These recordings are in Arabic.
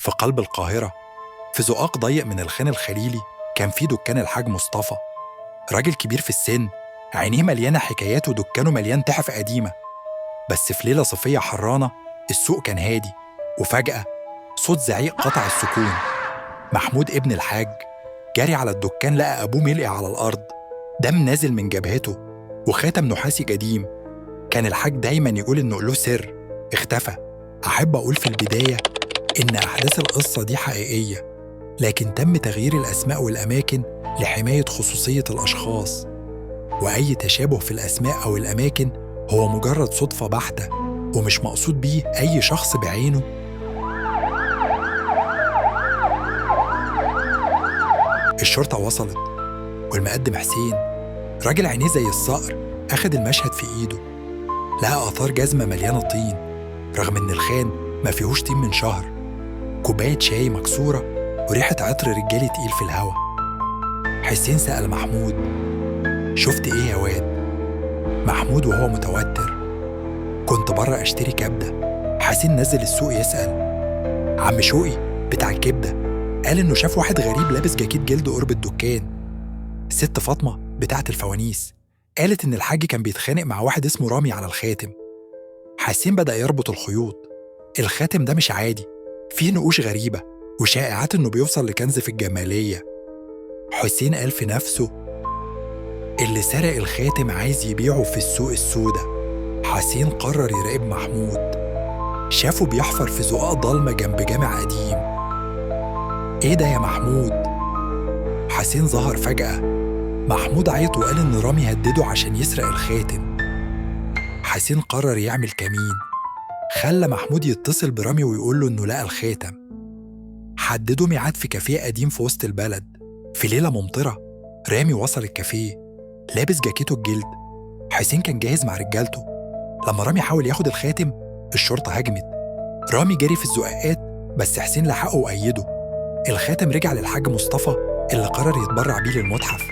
في قلب القاهرة، في زقاق ضيق من الخان الخليلي، كان في دكان الحاج مصطفى. راجل كبير في السن، عينيه مليانة حكايات ودكانه مليان تحف قديمة. بس في ليلة صيفية حرانة، السوق كان هادي، وفجأة صوت زعيق قطع السكون. محمود ابن الحاج جاري على الدكان، لقى أبوه ملقي على الأرض، دم نازل من جبهته، وخاتم نحاسي قديم. كان الحاج دايماً يقول إنه له سر اختفى. أحب أقول في البداية إن أحداث القصة دي حقيقية، لكن تم تغيير الأسماء والأماكن لحماية خصوصية الأشخاص، وأي تشابه في الأسماء أو الأماكن هو مجرد صدفة بحتة، ومش مقصود بيه أي شخص بعينه. الشرطة وصلت، والمقدم حسين، راجل عينيه زي الصقر، أخد المشهد في إيده. لقى آثار جزمة مليانة طين، رغم إن الخان ما فيهوش طين من شهر. كوباية شاي مكسورة، وريحة عطر رجالي تقيل في الهوا. حسين سأل محمود: شفت إيه يا واد؟ محمود وهو متوتر: كنت بره أشتري كبدة. حسين نزل السوق يسأل: عم شوقي بتاع الكبدة قال إنه شاف واحد غريب لابس جاكيت جلد قرب الدكان. ست فاطمة بتاعة الفوانيس قالت إن الحاج كان بيتخانق مع واحد اسمه رامي على الخاتم. حسين بدأ يربط الخيوط. الخاتم ده مش عادي، فيه نقوش غريبة وشائعات إنه بيوصل لكنز في الجمالية. حسين قال في نفسه: اللي سرق الخاتم عايز يبيعه في السوق السوداء. حسين قرر يراقب محمود. شافه بيحفر في زقاق ضلمة جنب جامع قديم. إيه ده يا محمود؟ حسين ظهر فجأة. محمود عيط وقال إن رامي هدده عشان يسرق الخاتم. حسين قرر يعمل كمين، خلى محمود يتصل برامي ويقول له إنه لقى الخاتم. حددوا ميعاد في كافيه قديم في وسط البلد. في ليلة ممطرة، رامي وصل الكافيه لابس جاكيته الجلد. حسين كان جاهز مع رجالته. لما رامي حاول ياخد الخاتم، الشرطة هجمت. رامي جري في الزقاقات، بس حسين لحقه وأيده. الخاتم رجع للحاج مصطفى اللي قرر يتبرع بيه للمتحف.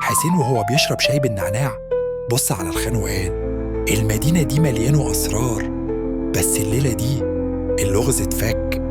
حسين وهو بيشرب شاي بالنعناع بص على الخان وقال: المدينة دي مليانة أسرار، بس الليلة دي اللغز اتفك.